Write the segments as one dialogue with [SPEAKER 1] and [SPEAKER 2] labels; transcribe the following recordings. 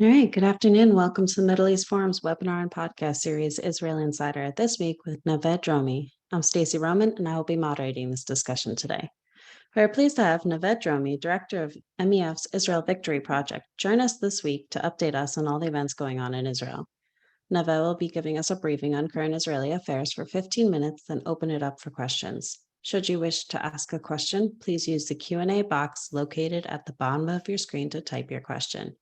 [SPEAKER 1] All right, good afternoon. Welcome to the Middle East Forum's webinar and podcast series, Israel Insider, this week with Nave Dromi. I'm Stacey Roman, and I will be moderating this discussion today. We are pleased to have Nave Dromi, Director of MEF's Israel Victory Project, join us this week to update us on all the events going on in Israel. Nave will be giving us a briefing on current Israeli affairs for 15 minutes, then open it up for questions. Should you wish to ask a question, please use the Q&A box located at the bottom of your screen to type your question.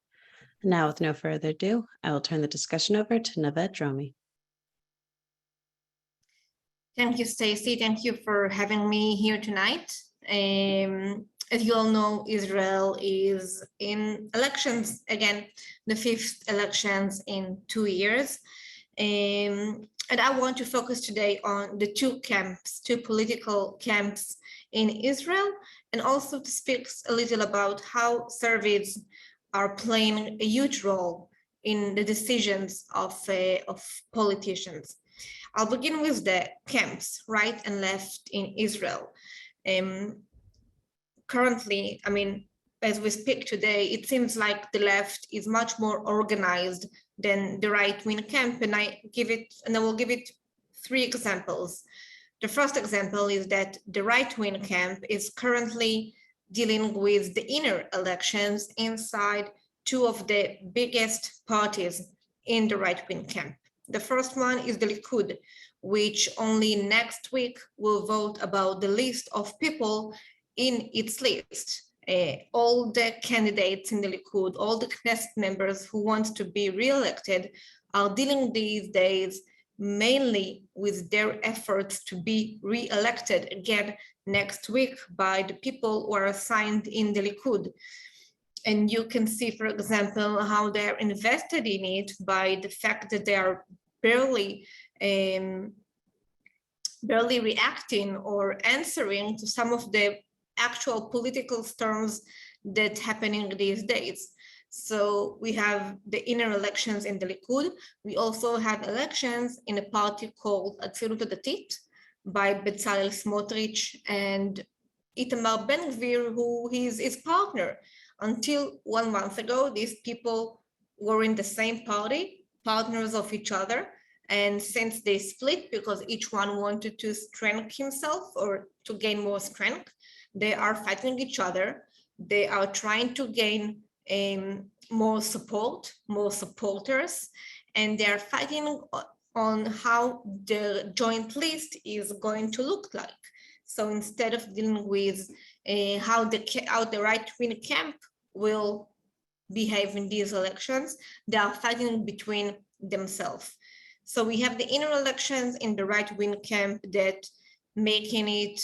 [SPEAKER 1] Now, with no further ado, I will turn the discussion over to Nave Dromi.
[SPEAKER 2] Thank you, Stacey. Thank you for having me here tonight. As you all know, Israel is in elections again, the fifth elections in 2 years. And I want to focus today on the two political camps in Israel, and also to speak a little about how surveys are playing a huge role in the decisions of politicians. I'll begin with the camps, right and left in Israel. Currently, as we speak today, it seems like the left is much more organized than the right-wing camp, and I will give it 3 examples. The first example is that the right-wing camp is currently dealing with the inner elections inside 2 of the biggest parties in the right-wing camp. The first one is the Likud, which only next week will vote about the list of people in its list. All the candidates in the Likud, all the Knesset members who want to be re-elected are dealing these days mainly with their efforts to be re-elected again next week by the people who are assigned in the Likud. And you can see, for example, how they're invested in it by the fact that they are barely reacting or answering to some of the actual political storms that happening these days. So we have the inner elections in the Likud. We also have elections in a party called Untitled Chapter by Bezalel Smotrich and Itamar Ben-Gvir, who is his partner. Until 1 month ago, these people were in the same party, partners of each other. And since they split because each one wanted to strengthen himself or to gain more strength, they are fighting each other. They are trying to gain more support, more supporters, and they are fighting on how the joint list is going to look like. So instead of dealing with how the right-wing camp will behave in these elections, they are fighting between themselves. So we have the inner elections in the right-wing camp that making it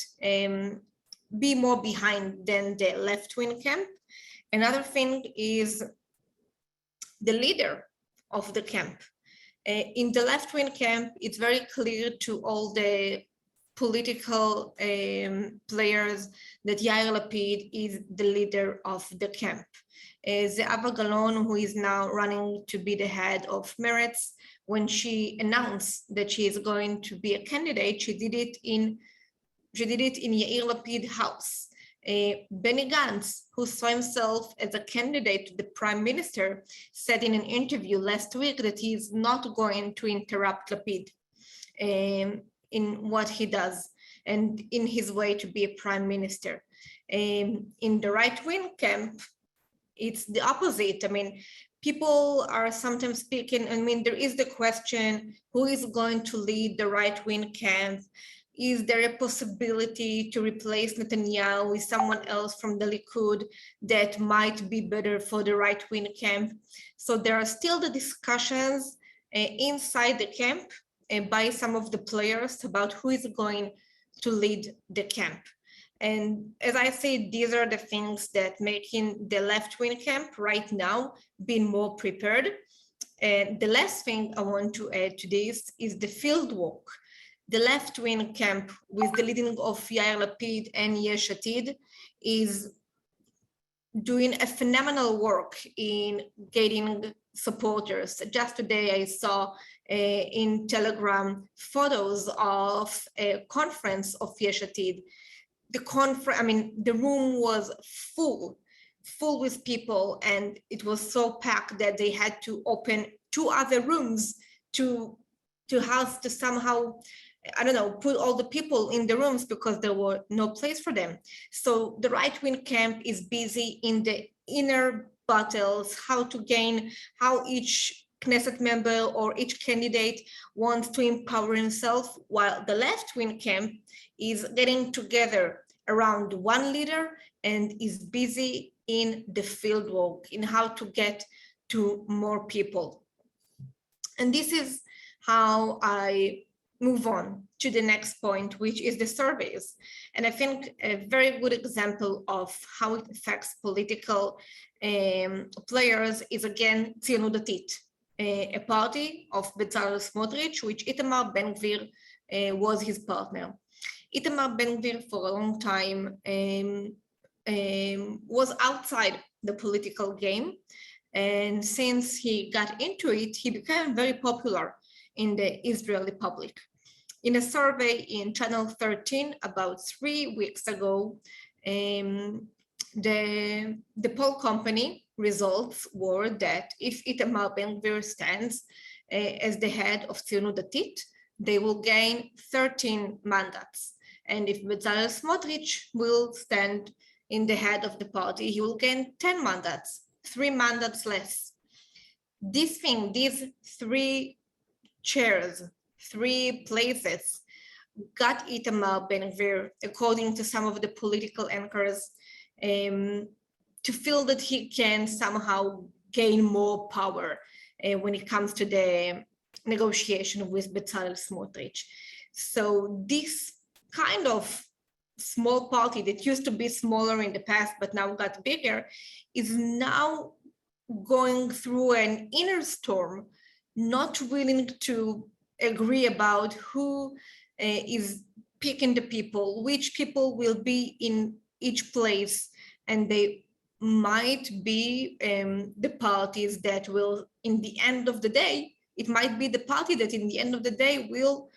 [SPEAKER 2] be more behind than the left-wing camp. Another thing is the leader of the camp. In the left-wing camp, it's very clear to all the political players that Yair Lapid is the leader of the camp. Zehava Galon, who is now running to be the head of Meretz, when she announced that she is going to be a candidate, she did it in Yair Lapid's house. Benny Gantz, who saw himself as a candidate to the prime minister, said in an interview last week that he is not going to interrupt Lapid in what he does and in his way to be a prime minister. In the right-wing camp, it's the opposite. People are sometimes speaking, there is the question, who is going to lead the right-wing camp? Is there a possibility to replace Netanyahu with someone else from the Likud that might be better for the right-wing camp? So there are still the discussions inside the camp by some of the players about who is going to lead the camp. And as I said, these are the things that making the left-wing camp right now being more prepared. And the last thing I want to add to this is the field work. The left-wing camp, with the leading of Yair Lapid and Yesh Atid, is doing a phenomenal work in getting supporters. Just today I saw in Telegram photos of a conference of Yesh Atid. The room was full. full with people, and it was so packed that they had to open 2 other rooms to house, to somehow, I don't know, put all the people in the rooms because there were no place for them. So the right-wing camp is busy in the inner battles, how each Knesset member or each candidate wants to empower himself, while the left-wing camp is getting together around one leader and is busy in the field work, in how to get to more people. And this is how I move on to the next point, which is the surveys. And I think a very good example of how it affects political players is, again, Tzionut Datit, a party of Bezalel Smotrich, which Itamar Ben-Gvir was his partner. Itamar Ben-Gvir for a long time was outside the political game. And since he got into it, he became very popular in the Israeli public. In a survey in Channel 13 about 3 weeks ago, the poll company results were that if Itamar Ben-Gvir stands as the head of Tzionut Datit, they will gain 13 mandats. And if Bezalel Smotrich will stand in the head of the party, he will gain 10 mandats, 3 mandats less. These 3 chairs, 3 places, got Itamar Ben-Gvir, according to some of the political anchors, to feel that he can somehow gain more power when it comes to the negotiation with Bezalel Smotrich. So this kind of small party that used to be smaller in the past but now got bigger is now going through an inner storm, not willing to agree about who is picking the people, which people will be in each place, and they might be the parties that will, in the end of the day, it might be the party that in the end of the day will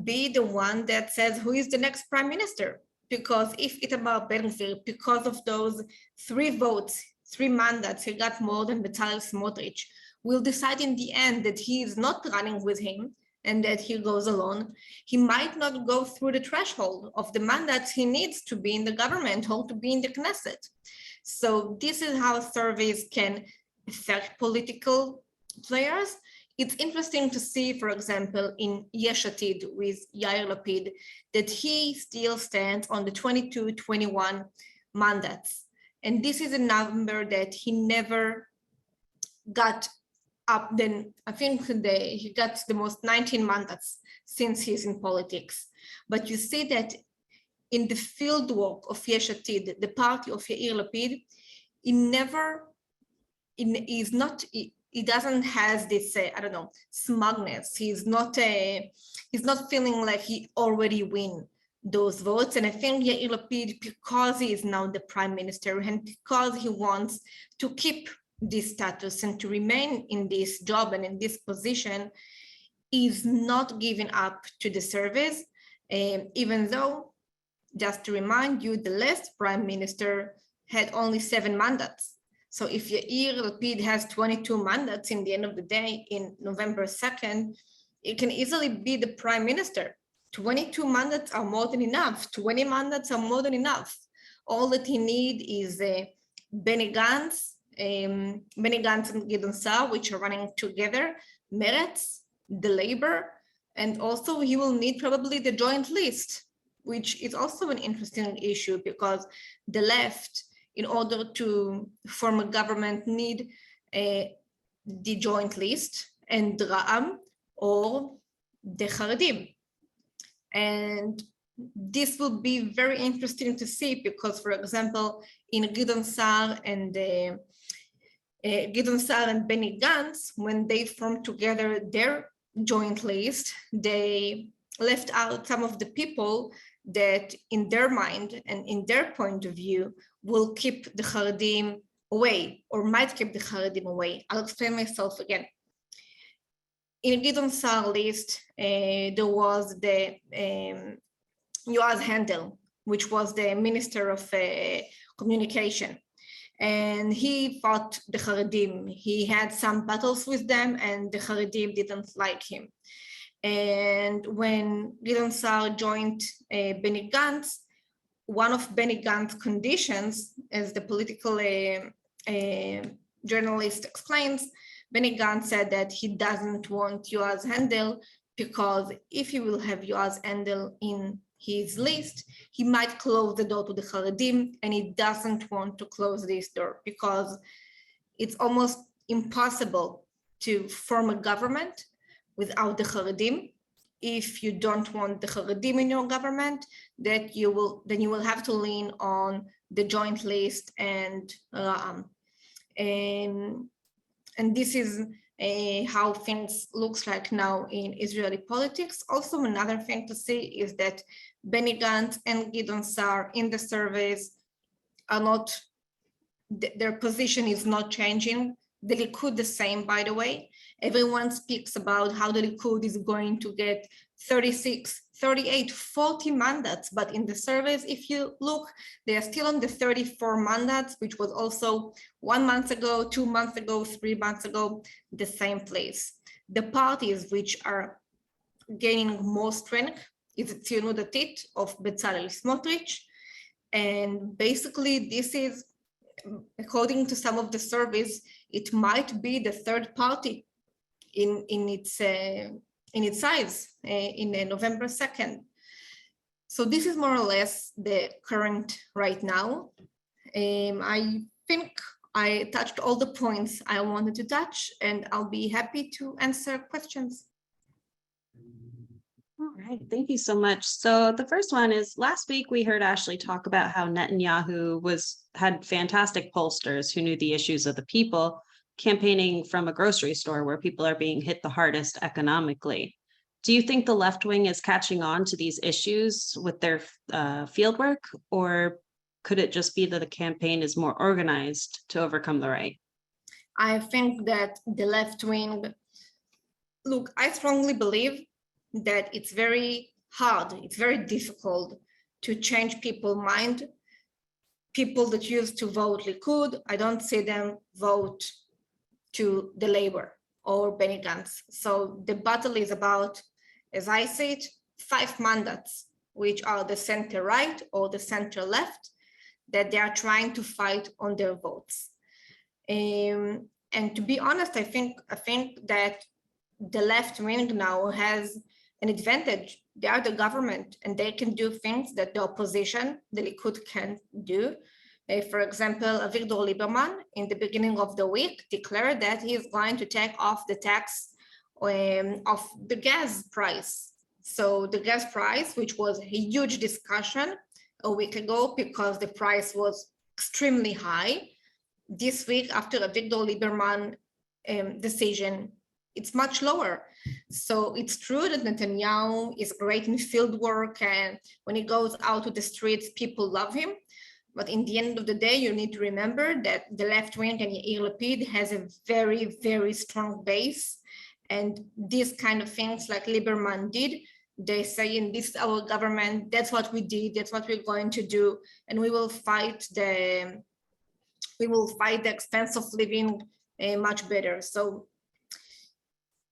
[SPEAKER 2] be the one that says who is the next prime minister. Because if Itamar Ben-Gvir, because of those 3 votes, 3 mandats, he got more than Bezalel Smotrich, will decide in the end that he is not running with him and that he goes alone, he might not go through the threshold of the mandats he needs to be in the government or to be in the Knesset. So this is how surveys can affect political players. It's interesting to see, for example, in Yesh Atid with Yair Lapid, that he still stands on the 22, 21 mandats. And this is a number that he never got up. Then I think he got the most 19 mandats since he's in politics. But you see that in the field work of Yesh Atid, the party of Yair Lapid, he doesn't have this, I don't know, smugness. He's not feeling like he already win those votes. And I think Yair Lapid, because he is now the prime minister and because he wants to keep this status and to remain in this job and in this position, is not giving up to the service, even though, just to remind you, the last prime minister had only 7 mandats. So if Yair Lapid has 22 mandats in the end of the day, in November 2nd, it can easily be the prime minister. 22 mandats are more than enough. 20 mandats are more than enough. All that he needs is Benny Gantz and Gideon Sa'ar, which are running together, Meretz, the Labor, and also he will need probably the joint list, which is also an interesting issue because the left, in order to form a government, need the joint list and Ra'am or the Haredim. And this will be very interesting to see because, for example, in Gideon Sa'ar and Benny Gantz, when they formed together their joint list, they left out some of the people that in their mind and in their point of view will keep the Haredim away or might keep the Haredim away. I'll explain myself again. In Gideon Sa'ar list, there was the Yoaz Handel, which was the Minister of Communication. And he fought the Haredim. He had some battles with them, and the Haredim didn't like him. And when Gideon Sa'ar joined Benny Gantz, one of Benny Gantz's conditions, as the political journalist explains, Benny Gantz said that he doesn't want Yoaz Handel because if he will have Yoaz Handel in his list, he might close the door to the Haredim, and he doesn't want to close this door because it's almost impossible to form a government without the Haredim. If you don't want the Haredim in your government, then you will have to lean on the joint list and Ra'am. And this is how things looks like now in Israeli politics. Also, another thing to see is that Benny Gantz and Gideon Sa'ar in the surveys are not, their position is not changing. The Likud the same, by the way. Everyone speaks about how the Likud is going to get 36, 38, 40 mandates, but in the surveys, if you look, they are still on the 34 mandates, which was also 1 month ago, 2 months ago, 3 months ago, the same place. The parties which are gaining more strength is Tzionut Datit of Bezalel Smotrich, and basically this is, according to some of the surveys, it might be the third party in its size in November 2nd. So this is more or less the current right now. I think I touched all the points I wanted to touch, and I'll be happy to answer questions.
[SPEAKER 1] All right, thank you so much. So the first one is, last week we heard Ashley talk about how Netanyahu had fantastic pollsters who knew the issues of the people, campaigning from a grocery store where people are being hit the hardest economically. Do you think the left wing is catching on to these issues with their fieldwork, or could it just be that the campaign is more organized to overcome the right?
[SPEAKER 2] I think that the left wing, look, I strongly believe that it's very hard, it's very difficult to change people's mind. People that used to vote Likud, I don't see them vote to the Labor or Benny Gantz. So the battle is about, as I see it, 5 mandates, which are the center right or the center left, that they are trying to fight on their votes. And to be honest, I think that the left wing now has an advantage. They are the government and they can do things that the opposition, the Likud, can't do. For example, Avigdor Lieberman in the beginning of the week declared that he is going to take off the tax of the gas price. So the gas price, which was a huge discussion a week ago because the price was extremely high, this week after Avigdor Lieberman decision, it's much lower. So it's true that Netanyahu is great in field work, and when he goes out to the streets, people love him. But in the end of the day, you need to remember that the left wing and Yair Lapid has a very, very strong base. And these kind of things like Lieberman did, they say in this our government, that's what we did, that's what we're going to do, and we will fight the expense of living much better. So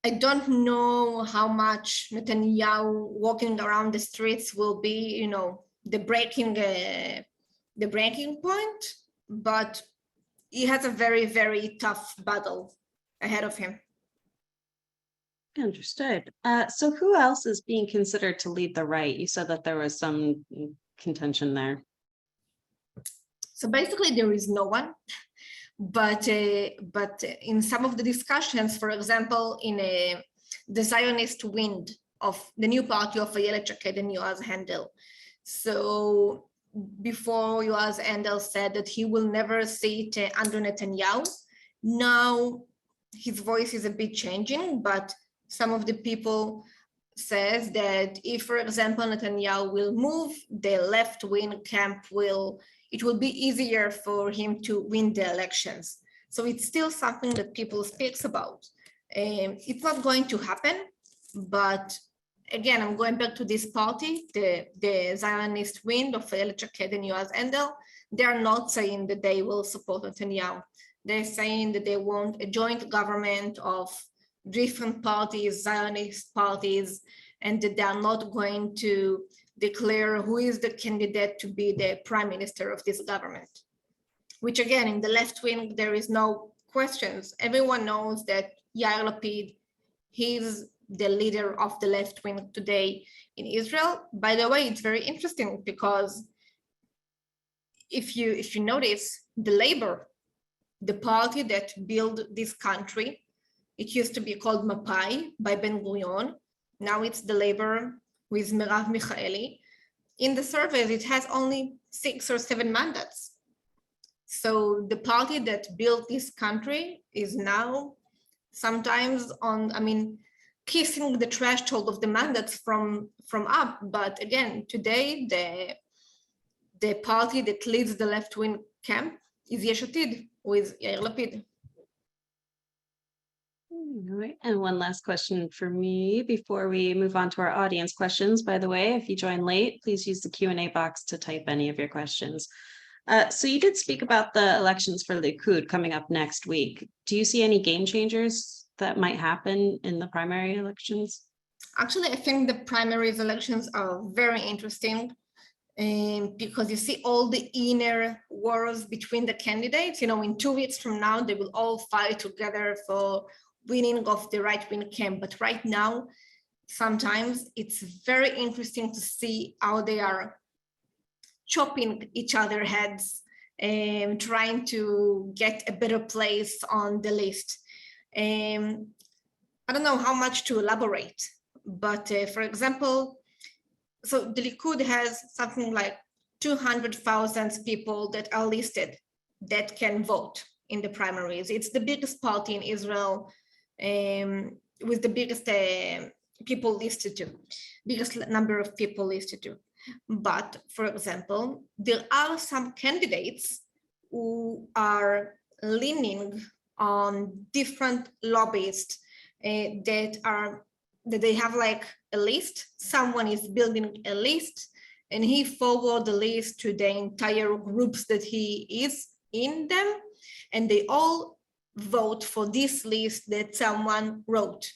[SPEAKER 2] I don't know how much Netanyahu walking around the streets will be, the breaking point, but he has a very, very tough battle ahead of him.
[SPEAKER 1] Understood. So who else is being considered to lead the right? You said that there was some contention there.
[SPEAKER 2] So basically there is no one, but in some of the discussions, for example, in the Zionist wind of the new party of Ayelet Shaked and Yoaz Handel. So before Yoaz Handel said that he will never sit under Netanyahu, now his voice is a bit changing, but some of the people says that if, for example, Netanyahu will move, the left-wing camp it will be easier for him to win the elections. So it's still something that people speaks about. It's not going to happen, but again, I'm going back to this party, the Zionist wind of Ayelet Shaked and Yoaz Handel. they are not saying that they will support Netanyahu. They're saying that they want a joint government of different parties, Zionist parties, and that they are not going to declare who is the candidate to be the prime minister of this government. Which again, in the left wing, there is no questions. Everyone knows that Yair Lapid, he's the leader of the left wing today in Israel. By the way, it's very interesting because if you notice, the Labor, the party that built this country, it used to be called Mapai by Ben-Gurion. Now it's the Labor with Merav Michaeli. In the surveys, it has only 6 or 7 mandats. So the party that built this country is now sometimes kissing the threshold of the mandates from up. But again, today, the party that leads the left-wing camp is Yesh Atid with Yair Lapid.
[SPEAKER 1] All right, and one last question for me before we move on to our audience questions. By the way, if you join late, please use the Q&A box to type any of your questions. So you did speak about the elections for Likud coming up next week. Do you see any game changers that might happen in the primary elections?
[SPEAKER 2] Actually, I think the primaries elections are very interesting because you see all the inner wars between the candidates. In 2 weeks from now, they will all fight together for winning of the right-wing camp. But right now, sometimes it's very interesting to see how they are chopping each other's heads and trying to get a better place on the list. I don't know how much to elaborate, but for example, so the Likud has something like 200,000 people that are listed that can vote in the primaries. It's the biggest party in Israel with the biggest people listed to, biggest number of people listed to. But for example, there are some candidates who are leaning on different lobbyists that they have like a list. Someone is building a list and he forward the list to the entire groups that he is in them, and they all vote for this list that someone wrote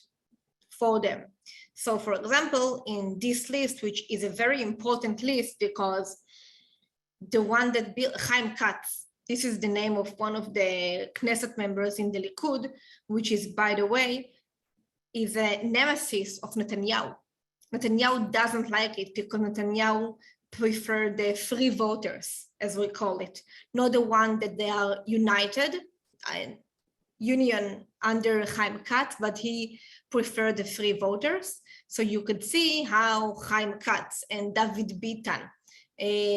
[SPEAKER 2] for them. So for example, in this list, which is a very important list because the one that built Chaim Katz, this is the name of one of the Knesset members in the Likud, which is, by the way, is a nemesis of Netanyahu. Netanyahu doesn't like it because Netanyahu prefer the free voters, as we call it, not the one that they are united, union under Chaim Katz, but he preferred the free voters. So you could see how Chaim Katz and David Bitan,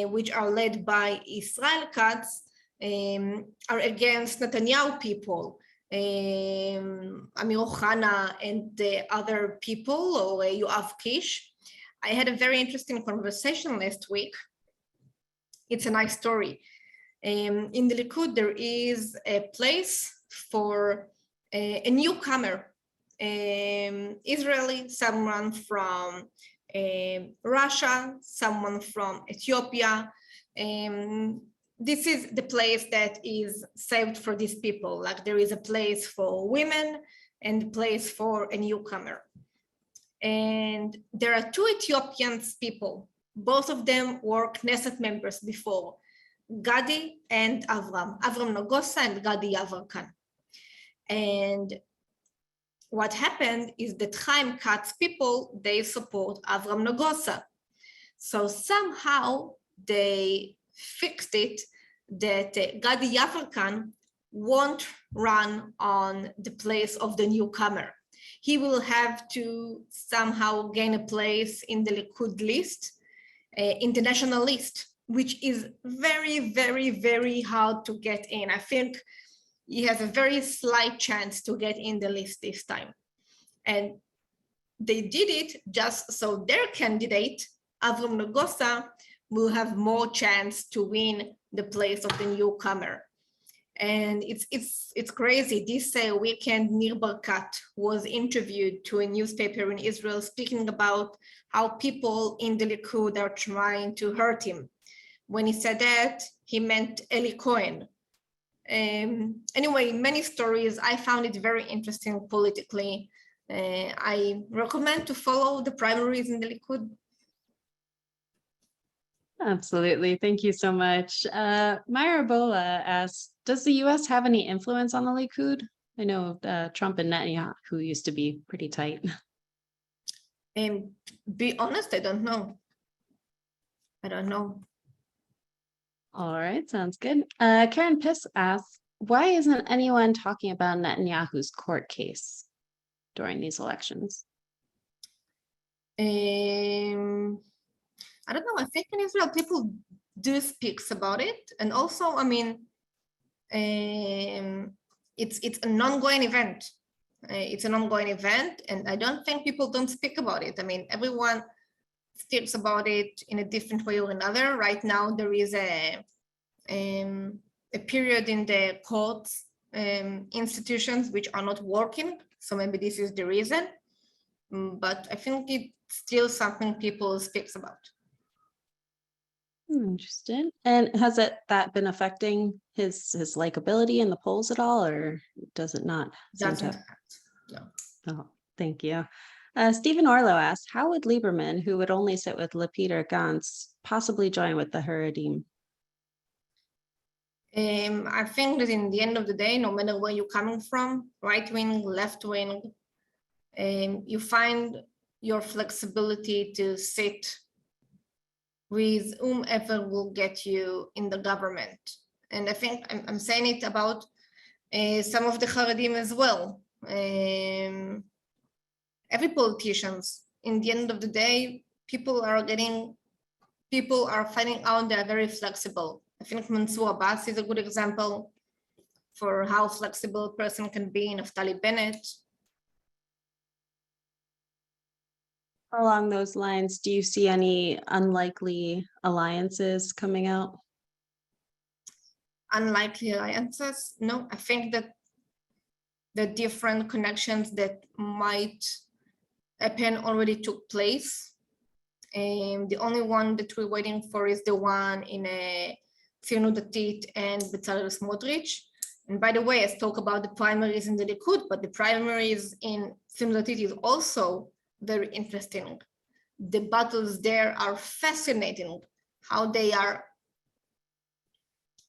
[SPEAKER 2] which are led by Israel Katz, are against Netanyahu people, Amir Ohana and the other people, or Yoav Kish. I had a very interesting conversation last week. It's a nice story. In the Likud, there is a place for a newcomer, Israeli, someone from Russia, someone from Ethiopia. This is the place that is saved for these people. Like there is a place for women and a place for a newcomer. And there are 2 Ethiopian people. Both of them were Knesset members before, Gadi and Avram Nagosa and Gadi Yavarkan. And what happened is that Chaim Katz people, they support Avram Nagosa. So somehow they fixed it that Gadi Yavarkan won't run on the place of the newcomer. He will have to somehow gain a place in the Likud list, international list, which is very, very, very hard to get in. I think he has a very slight chance to get in the list this time. And they did it just so their candidate, Avram Nagosa, will have more chance to win the place of the newcomer. And it's crazy. This weekend, Nir Barkat was interviewed to a newspaper in Israel speaking about how people in the Likud are trying to hurt him. when he said that, he meant Eli Cohen. Anyway, many stories. I found it very interesting politically. I recommend to follow the primaries in the Likud.
[SPEAKER 1] Absolutely. Thank you so much. Myra Bola asks, does the US have any influence on the Likud? I know Trump and Netanyahu used to be pretty tight.
[SPEAKER 2] Be honest, I don't know. I don't know.
[SPEAKER 1] All right, sounds good. Karen Piss asks, why isn't anyone talking about Netanyahu's court case during these elections?
[SPEAKER 2] I don't know. I think in Israel people do speak about it, and also, I mean, it's an ongoing event. It's an ongoing event, and I don't think people don't speak about it. I mean, everyone speaks about it in a different way or another. Right now, there is a period in the courts institutions which are not working, so maybe this is the reason. But I think it's still something people speaks about.
[SPEAKER 1] Interesting. And has that been affecting his likability in the polls at all, or does it not?
[SPEAKER 2] Doesn't no.
[SPEAKER 1] Oh, thank you. Stephen Orlo asks, how would Lieberman, who would only sit with Lapid or Gantz, possibly join with the Haredim?
[SPEAKER 2] I think that in the end of the day, no matter where you're coming from, right wing, left wing, you find your flexibility to sit with whomever will get you in the government. And I think I'm saying it about some of the Haredim as well. Every politicians, in the end of the day, people are finding out they're very flexible. I think Mansour Abbas is a good example for how flexible a person can be. Naftali Bennett.
[SPEAKER 1] Along those lines, do you see any unlikely alliances coming out?
[SPEAKER 2] Unlikely alliances? No, I think that the different connections that might happen already took place. The only one that we're waiting for is the one in Tzionut Datit and Bezalel Smotrich. And by the way, I spoke about the primaries in the Likud, but the primaries in Tzionut Datit is also very interesting. The battles there are fascinating, how they are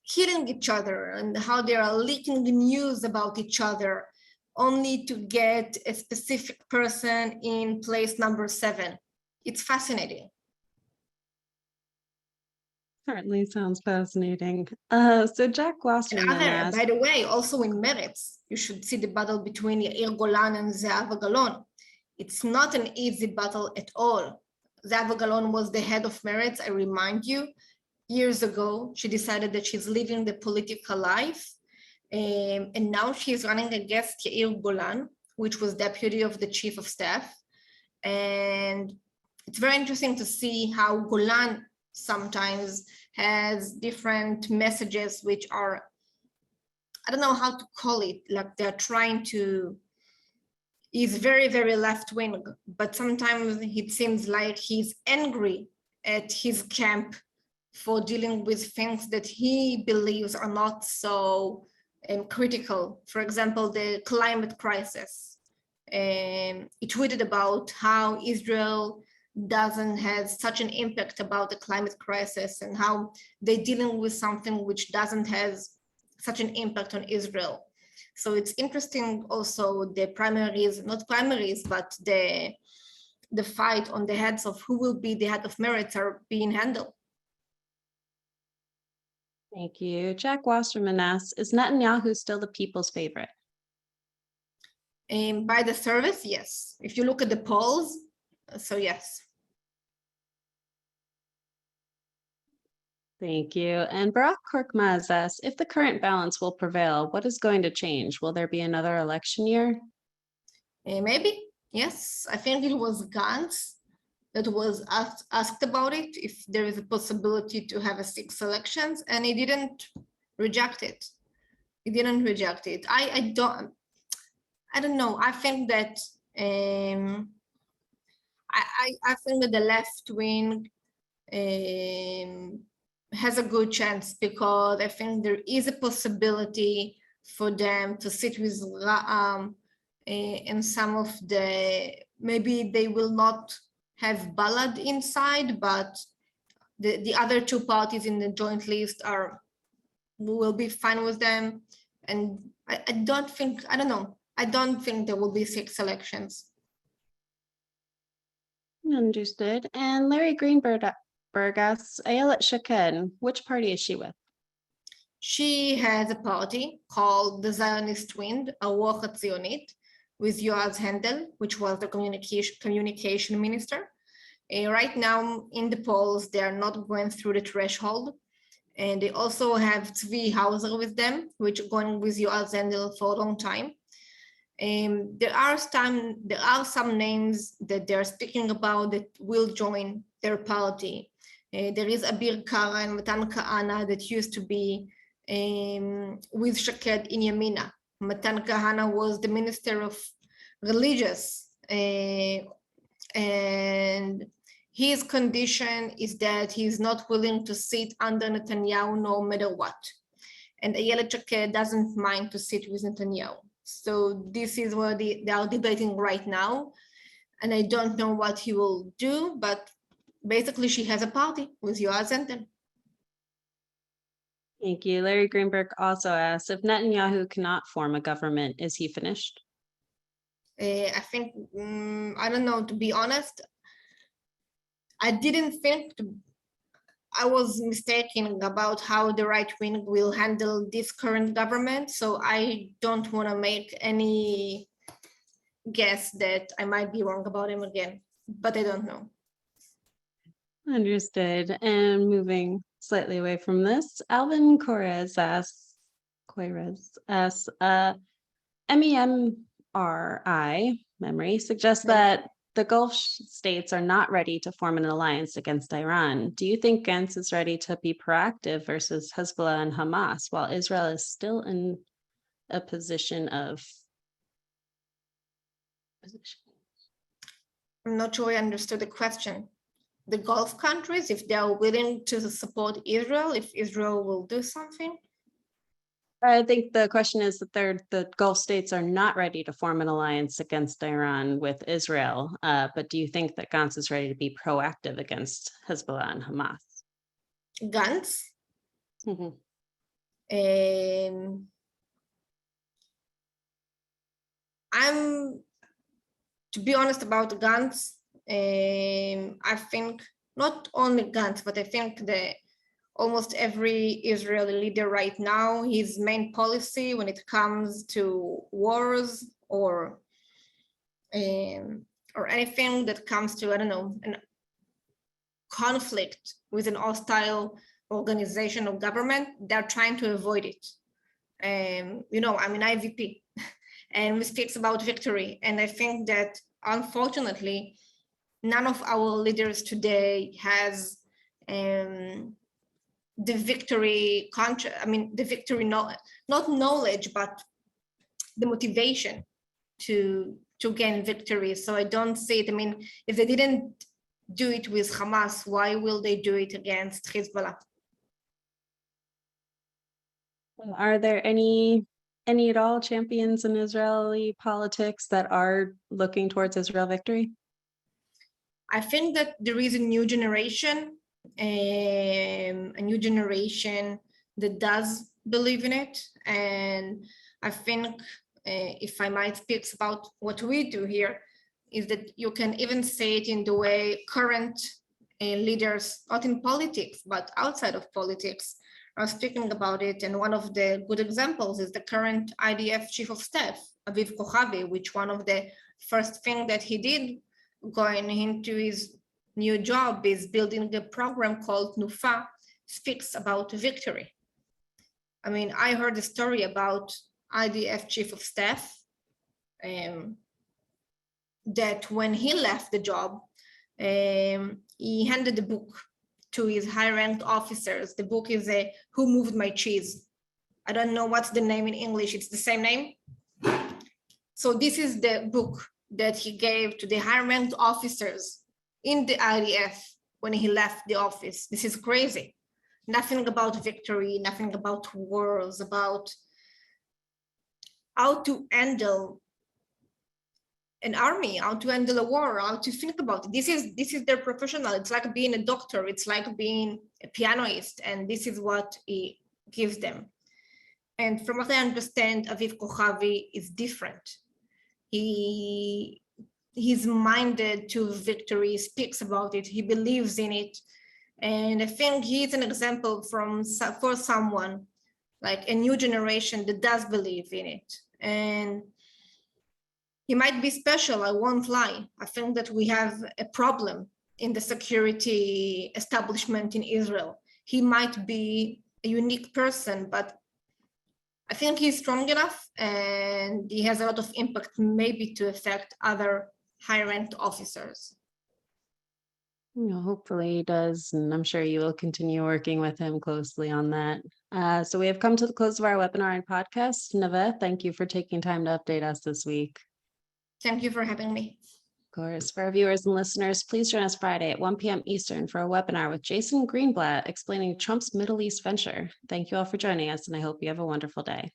[SPEAKER 2] killing each other and how they are leaking the news about each other only to get a specific person in place number 7. It's fascinating.
[SPEAKER 1] Certainly sounds fascinating. So Jack Wasserman asked,
[SPEAKER 2] by the way, also in Meretz, you should see the battle between Yair Golan and Zehava Galon. It's not an easy battle at all. Zehava Galon was the head of Meretz, I remind you. Years ago, she decided that she's leaving the political life. And now she's running against Yair Golan, which was deputy of the chief of staff. And it's very interesting to see how Golan sometimes has different messages which are, I don't know how to call it, like they're trying to, he's very, very left-wing, but sometimes it seems like he's angry at his camp for dealing with things that he believes are not so critical. For example, the climate crisis. He tweeted about how Israel doesn't have such an impact about the climate crisis and how they're dealing with something which doesn't have such an impact on Israel. So it's interesting also the primaries, not primaries, but the fight on the heads of who will be the head of Meretz are being handled.
[SPEAKER 1] Thank you. Jack Wasserman asks, is Netanyahu still the people's favorite?
[SPEAKER 2] By the service, yes. If you look at the polls, so yes.
[SPEAKER 1] Thank you. And Barak Korkmaz asks, if the current balance will prevail, what is going to change? Will there be another election year?
[SPEAKER 2] Maybe, yes. I think it was Gantz that was asked about it, if there is a possibility to have 6 elections, and he didn't reject it. He didn't reject it. I don't know. I think that I think that the left wing has a good chance, because I think there is a possibility for them to sit with in some of the, maybe they will not have Balad inside, but the other two parties in the joint list will be fine with them. And I don't think, I don't know, I don't think there will be 6 elections.
[SPEAKER 1] Understood. And Larry Greenberg asks, Ayelet Shaked, which party is she with?
[SPEAKER 2] She has a party called the Zionist Wind, Arwach HaTzionit, with Yoaz Hendel, which was the communication minister. Right now in the polls, they are not going through the threshold. And they also have Tzvi Hauser with them, which are going with Yoaz Hendel for a long time. There are some names that they're speaking about that will join their party. There is Abir Kara and Matan Kahana that used to be with Shaked in Yamina. Matan Kahana was the minister of religious, and his condition is that he's not willing to sit under Netanyahu no matter what. And Ayelet Shaked doesn't mind to sit with Netanyahu. So this is what they are debating right now. And I don't know what he will do, but basically she has a party with Yoaz Hendel.
[SPEAKER 1] Thank you. Larry Greenberg also asks, if Netanyahu cannot form a government, is he finished?
[SPEAKER 2] I think, I don't know, to be honest, I didn't think, I was mistaken about how the right wing will handle this current government. So I don't want to make any guess that I might be wrong about him again, but I don't know.
[SPEAKER 1] Understood. And moving slightly away from this, Alvin Correz asks, MEMRI, memory, suggests that the Gulf states are not ready to form an alliance against Iran. Do you think Gantz is ready to be proactive versus Hezbollah and Hamas, while Israel is still in a position of...
[SPEAKER 2] I'm not sure I understood the question. The Gulf countries, if they are willing to support Israel, if Israel will do something?
[SPEAKER 1] I think the question is that the Gulf states are not ready to form an alliance against Iran with Israel. But do you think that Gantz is ready to be proactive against Hezbollah and Hamas?
[SPEAKER 2] Gantz?
[SPEAKER 1] Mm-hmm.
[SPEAKER 2] To be honest about Gantz, I think not only Gantz, but I think that almost every Israeli leader right now, his main policy when it comes to wars or anything that comes to, I don't know, an conflict with an hostile organization or government, they're trying to avoid it. You know, I'm an IVP and we speak about victory. And I think that unfortunately, none of our leaders today has the victory, the victory, not knowledge, but the motivation to gain victory. So I don't see it. I mean, if they didn't do it with Hamas, why will they do it against Hezbollah?
[SPEAKER 1] Are there any at all champions in Israeli politics that are looking towards Israel victory?
[SPEAKER 2] I think that there is a new generation that does believe in it. And I think if I might speak about what we do here, is that you can even say it in the way current leaders, not in politics, but outside of politics, are speaking about it. And one of the good examples is the current IDF chief of staff, Aviv Kochavi, which one of the first thing that he did going into his new job is building a program called Nufa, speaks about victory. I mean, I heard a story about IDF chief of staff that when he left the job, he handed the book to his high-ranked officers. The book is Who Moved My Cheese? I don't know what's the name in English. It's the same name. So this is the book that he gave to the high-ranked officers in the IDF when he left the office. This is crazy. nothing about victory, nothing about wars, about how to handle an army, how to handle a war, how to think about it. This is their professional. It's like being a doctor, it's like being a pianist, and this is what he gives them. And from what I understand, Aviv Kochavi is different. He's minded to victory, speaks about it, he believes in it. And I think he's an example for someone, like a new generation that does believe in it. And he might be special, I won't lie. I think that we have a problem in the security establishment in Israel. He might be a unique person, but I think he's strong enough and he has a lot of impact maybe to affect other high-ranked officers.
[SPEAKER 1] Hopefully he does, and I'm sure you will continue working with him closely on that. So we have come to the close of our webinar and podcast. Nave, thank you for taking time to update us this week.
[SPEAKER 2] Thank you for having me.
[SPEAKER 1] Of course, for our viewers and listeners, please join us Friday at 1 p.m. Eastern for a webinar with Jason Greenblatt explaining Trump's Middle East venture. Thank you all for joining us, and I hope you have a wonderful day.